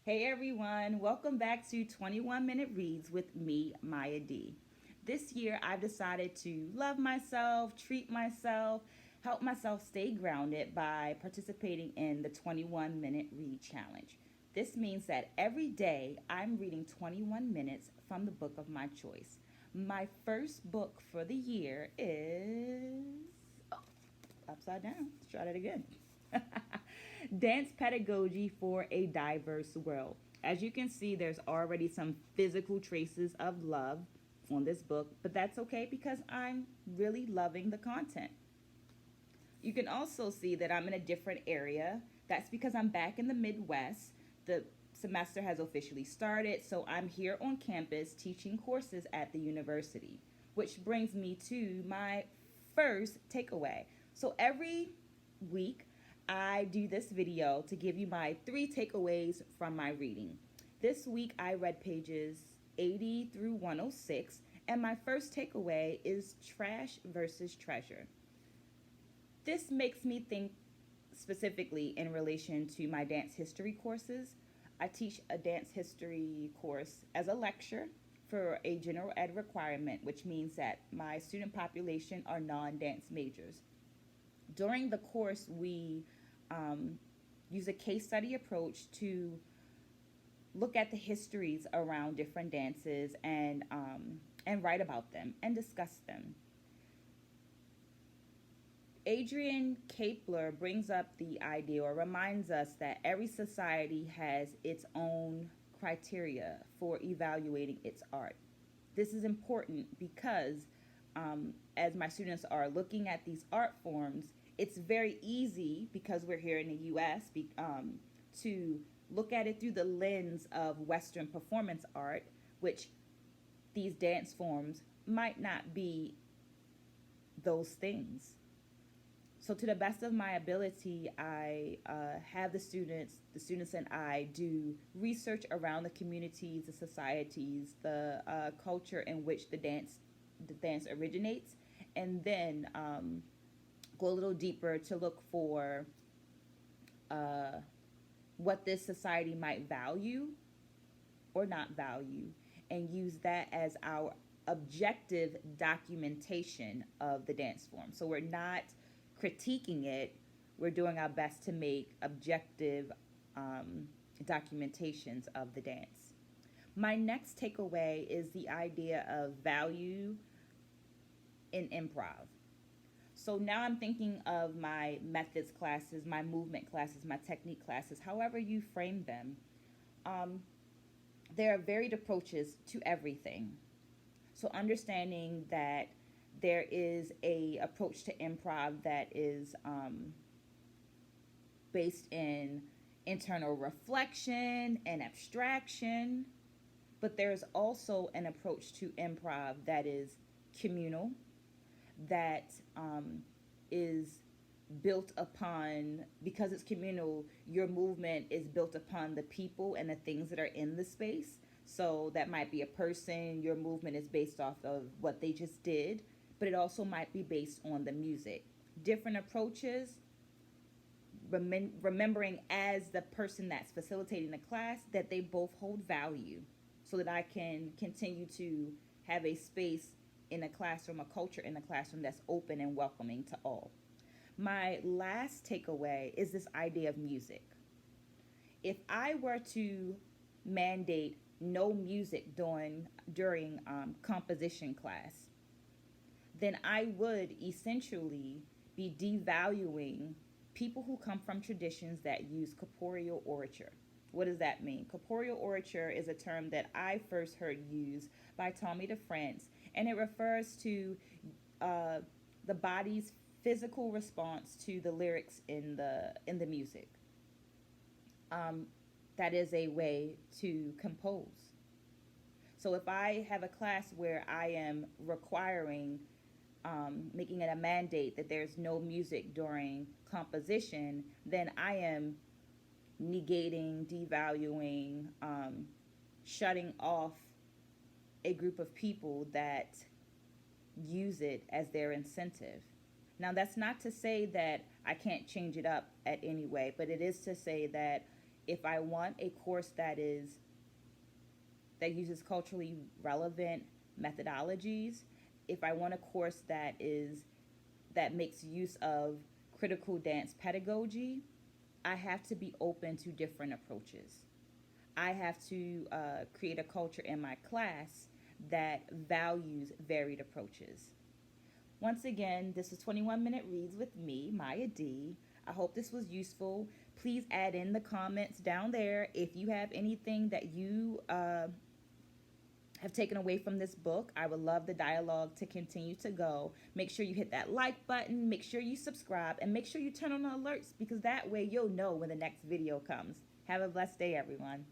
Hey everyone, welcome back to 21 Minute Reads with me, Maya D. This year I've decided to love myself, treat myself, help myself stay grounded by participating in the 21 Minute Read Challenge. This means that every day I'm reading 21 minutes from the book of my choice. My first book for the year is. Oh, upside down. Let's try that again. Dance Pedagogy for a Diverse World. As you can see, there's already some physical traces of love on this book, but that's okay because I'm really loving the content. You can also see that I'm in a different area. That's because I'm back in the Midwest. The semester has officially started, so I'm here on campus teaching courses at the university, which brings me to my first takeaway. So every week, I do this video to give you my 3 takeaways from my reading. This week, I read pages 80 through 106, and my first takeaway is trash versus treasure. This makes me think specifically in relation to my dance history courses. I teach a dance history course as a lecture for a general ed requirement, which means that my student population are non dance majors. During the course, we use a case study approach to look at the histories around different dances and write about them and discuss them. Adrian Kapler brings up the idea or reminds us that every society has its own criteria for evaluating its art. This is important because as my students are looking at these art forms, it's very easy because we're here in the US to look at it through the lens of Western performance art, which these dance forms might not be those things. So to the best of my ability, I have the students and I do research around the communities, the societies, the culture in which the dance originates, and then go a little deeper to look for what this society might value or not value, and use that as our objective documentation of the dance form. So we're not critiquing it, we're doing our best to make objective documentations of the dance. My next takeaway is the idea of value in improv. So now I'm thinking of my methods classes, my movement classes, my technique classes, however you frame them. Um, there are varied approaches to everything. So understanding that there is a approach to improv that is based in internal reflection and abstraction, but there's also an approach to improv that is communal, that is built upon, because it's communal, your movement is built upon the people and the things that are in the space. So that might be a person, your movement is based off of what they just did, but it also might be based on the music. Different approaches, remembering as the person that's facilitating the class that they both hold value so that I can continue to have a space in a classroom, a culture in a classroom that's open and welcoming to all. My last takeaway is this idea of music. If I were to mandate no music during composition class, then I would essentially be devaluing people who come from traditions that use corporeal orature. What does that mean? Corporeal orature is a term that I first heard used by Tommy DeFrance, and it refers to the body's physical response to the lyrics in the music. That is a way to compose. So if I have a class where I am requiring, making it a mandate that there's no music during composition, then I am negating, devaluing, shutting off a group of people that use it as their incentive. Now, that's not to say that I can't change it up at any way, but it is to say that If I want a course that uses culturally relevant methodologies, if I want a course that makes use of critical dance pedagogy, I have to be open to different approaches. I have to create a culture in my class that values varied approaches. Once again, this is 21 Minute Reads with me, Maya D. I hope this was useful. Please add in the comments down there if you have anything that you have taken away from this book. I would love the dialogue to continue to go. Make sure you hit that like button, make sure you subscribe, and make sure you turn on the alerts because that way you'll know when the next video comes. Have a blessed day, everyone.